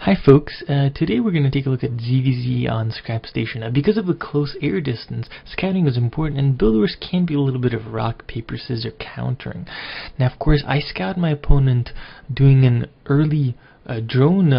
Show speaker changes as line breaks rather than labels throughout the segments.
Hi folks, today we're going to take a look at ZvZ on Scrap Station. Because of the close air distance, scouting is important and builders can be a little bit of rock, paper, scissors countering. Now of course I scout my opponent doing an early drone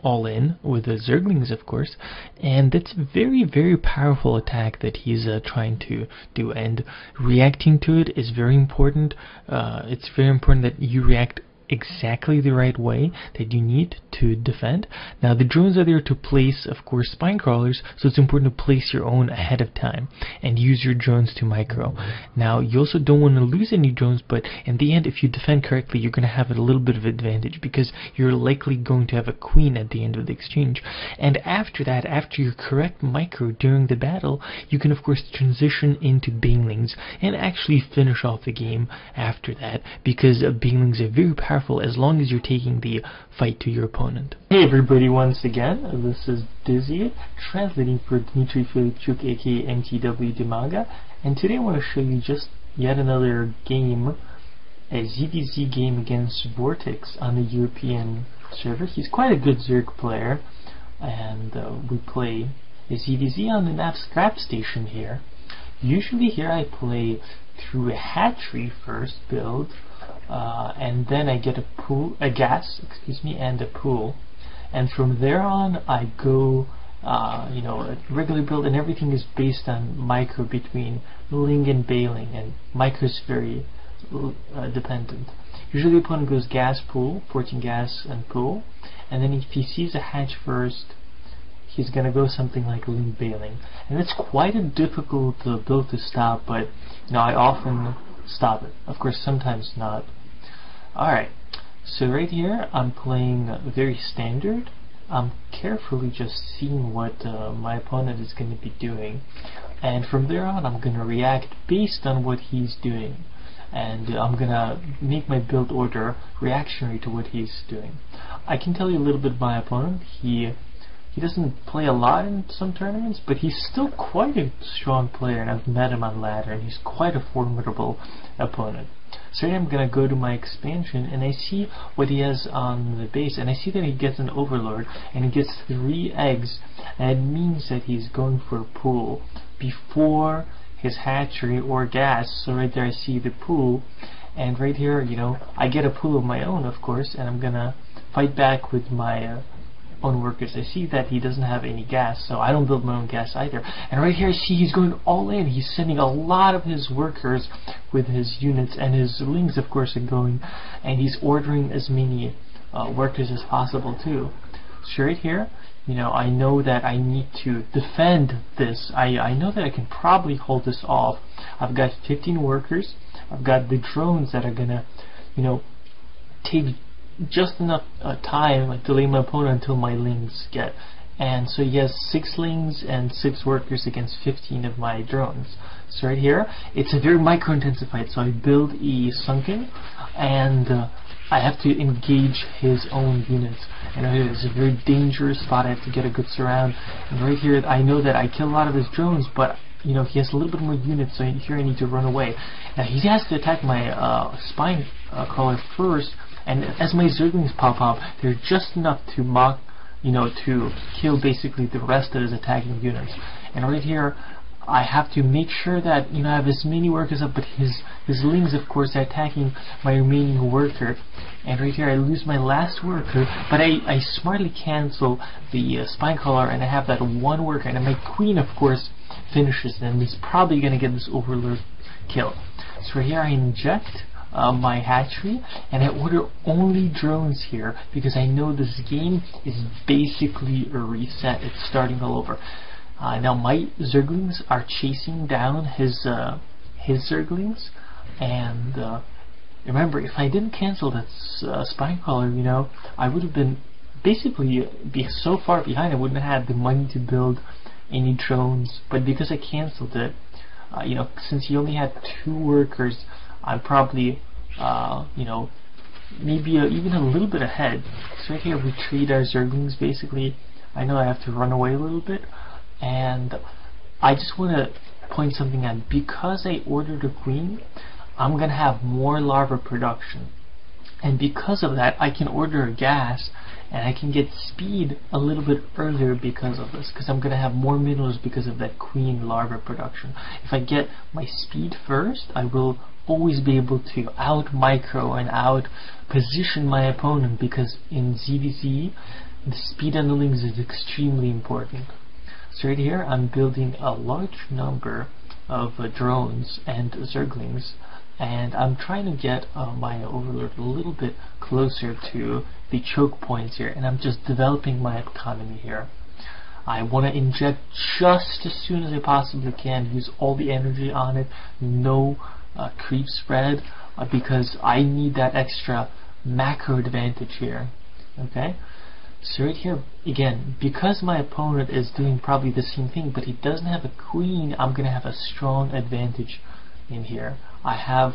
all-in with the Zerglings of course, and that's a very powerful attack that he's trying to do, and reacting to it is very important. It's very important that you react exactly the right way that you need to defend. Now the drones are there to place, of course, spine crawlers, so it's important to place your own ahead of time and use your drones to micro. Now you also don't want to lose any drones, but in the end if you defend correctly you're going to have a little bit of advantage because you're likely going to have a queen at the end of the exchange. And after that, after your correct micro during the battle, you can of course transition into banelings and actually finish off the game after that, because banelings are very powerful as long as you're taking the fight to your opponent. Hey everybody, once again, this is Dizzy, translating for Dmitry Filipchuk aka MTW Dimaga, and today I want to show you just yet another game, a ZvZ game against Vortex on the European server. He's quite a good Zerg player, and we play a ZvZ on the map Scrap Station here. Usually here I play through a hatchery first build, and then I get a gas, and a pool, and from there on I go, a regular build, and everything is based on micro between ling and bailing, and micro is very dependent. Usually the opponent goes gas pool, 14 gas and pool, and then if he sees a hatch first, he's gonna go something like ling bailing, and it's quite a difficult build to stop, but I often stop it. Of course, sometimes not. Alright, so right here I'm playing very standard. I'm carefully just seeing what my opponent is going to be doing, and from there on I'm going to react based on what he's doing, and I'm going to make my build order reactionary to what he's doing. I can tell you a little bit about my opponent. He doesn't play a lot in some tournaments, but he's still quite a strong player, and I've met him on ladder, and he's quite a formidable opponent. So here I'm going to go to my expansion, and I see what he has on the base, and I see that he gets an overlord, and he gets 3 eggs, and it means that he's going for a pool before his hatchery or gas. So right there I see the pool, and right here, I get a pool of my own, of course, and I'm going to fight back with my own workers. I see that he doesn't have any gas, so I don't build my own gas either. And right here I see he's going all in. He's sending a lot of his workers with his units, and his lings of course are going, and he's ordering as many workers as possible too. So right here, I know that I need to defend this. I know that I can probably hold this off. I've got 15 workers. I've got the drones that are gonna take just enough time to delay my opponent until my lings get, and so he has 6 lings and 6 workers against 15 of my drones. So right here it's a very micro intensive fight, so I build a sunken, and I have to engage his own units, and right here it's a very dangerous spot. I have to get a good surround, and right here I know that I kill a lot of his drones, but he has a little bit more units, so here I need to run away. Now he has to attack my spine crawler first, and as my Zerglings pop up, they're just enough to mock, to kill basically the rest of his attacking units. And right here, I have to make sure that I have as many workers up, but his lings, of course, are attacking my remaining worker. And right here, I lose my last worker, but I smartly cancel the spine collar, and I have that 1 worker, and my queen, of course, finishes, and he's probably gonna get this overlord kill. So right here, I inject my hatchery, and I order only drones here because I know this game is basically a reset. It's starting all over. Now my Zerglings are chasing down his Zerglings, and remember, if I didn't cancel that spine crawler, I would have been basically so far behind I wouldn't have had the money to build any drones. But because I canceled it, since he only had 2 workers, I'm probably, maybe even a little bit ahead. So right here we trade our Zerglings basically. I know I have to run away a little bit, and I just want to point something out. Because I ordered a queen, I'm going to have more larva production. And because of that, I can order a gas, and I can get speed a little bit earlier because of this, because I'm going to have more minerals because of that queen larva production. If I get my speed first, I will always be able to out micro and out position my opponent, because in ZvZ the speed on the links is extremely important. So right here I'm building a large number of drones and zerglings, and I'm trying to get my overlord a little bit closer to the choke points here, and I'm just developing my economy here. I want to inject just as soon as I possibly can, use all the energy on it, no creep spread, because I need that extra macro advantage here. Okay, so right here again, because my opponent is doing probably the same thing but he doesn't have a queen, I'm gonna have a strong advantage in here. I have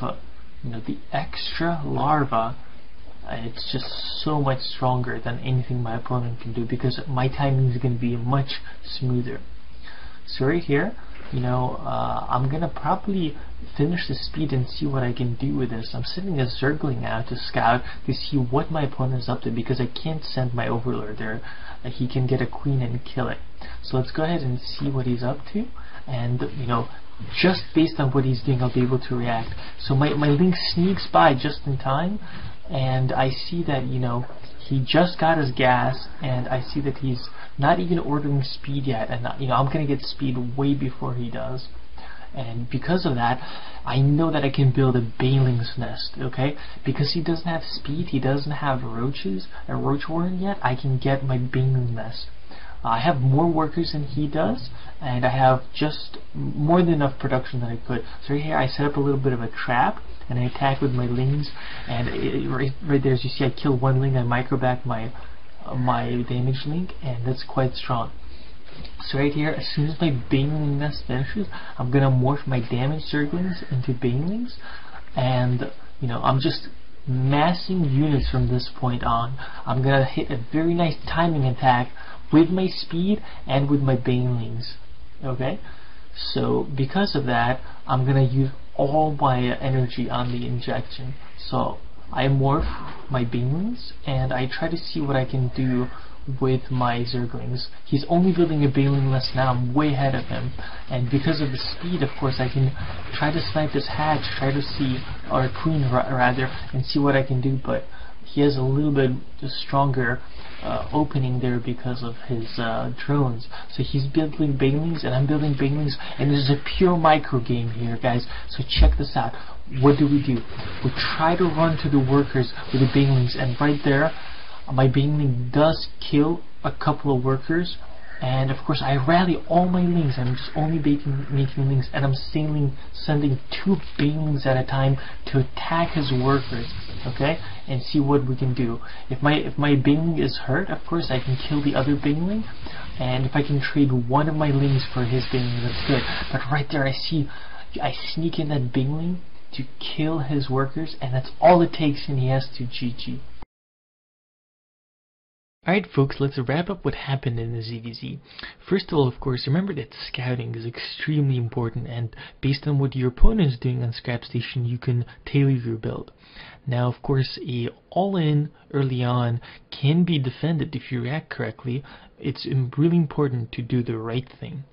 the extra larva. It's just so much stronger than anything my opponent can do, because my timing is going to be much smoother. So right here, I'm gonna probably finish the speed and see what I can do with this. I'm sending a zergling out to scout to see what my opponent is up to, because I can't send my overlord there. He can get a queen and kill it. So let's go ahead and see what he's up to, and just based on what he's doing, I'll be able to react. So my link sneaks by just in time, and I see that he just got his gas, and I see that he's not even ordering speed yet, and I'm gonna get speed way before he does. And because of that, I know that I can build a baneling's nest, okay? Because he doesn't have speed, he doesn't have roaches, a roach warren yet, I can get my baneling's nest. I have more workers than he does, and I have just more than enough production that I could. So right here I set up a little bit of a trap, and I attack with my lings, and right there, as you see, I kill one ling, I micro back my damage link, and that's quite strong. So right here, as soon as my baneling nest finishes, I'm gonna morph my damage zerglings into banelings, and I'm just massing units from this point on. I'm gonna hit a very nice timing attack with my speed and with my banelings. Okay, so because of that, I'm gonna use all my energy on the injection. So I morph my banelings, and I try to see what I can do with my zerglings. He's only building a baneling nest now, I'm way ahead of him, and because of the speed, of course, I can try to snipe this hatch, try to see, or queen rather, and see what I can do, but he has a little bit stronger opening there because of his drones. So he's building banelings, and I'm building banelings, and this is a pure micro game here, guys. So check this out. What do? We try to run to the workers with the banelings, and right there, my baneling does kill a couple of workers, and of course I rally all my lings. I'm just only making lings, and I'm sending 2 banelings at a time to attack his workers, okay, and see what we can do. If my baneling is hurt, of course I can kill the other baneling, and if I can trade one of my lings for his baneling, that's good. But right there, I sneak in that baneling to kill his workers, and that's all it takes, and he has to GG. Alright folks, let's wrap up what happened in the ZvZ. First of all, of course, remember that scouting is extremely important, and based on what your opponent is doing on Scrap Station, you can tailor your build. Now, of course, a all-in early on can be defended if you react correctly. It's really important to do the right thing.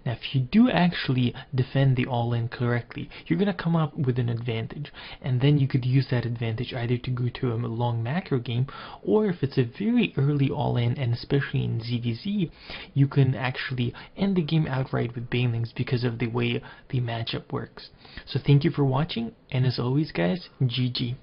Now, if you do actually defend the all-in correctly, you're going to come up with an advantage, and then you could use that advantage either to go to a long macro game, or if it's a very early all-in, and especially in ZvZ, you can actually end the game outright with banelings because of the way the matchup works. So thank you for watching, and as always guys, GG.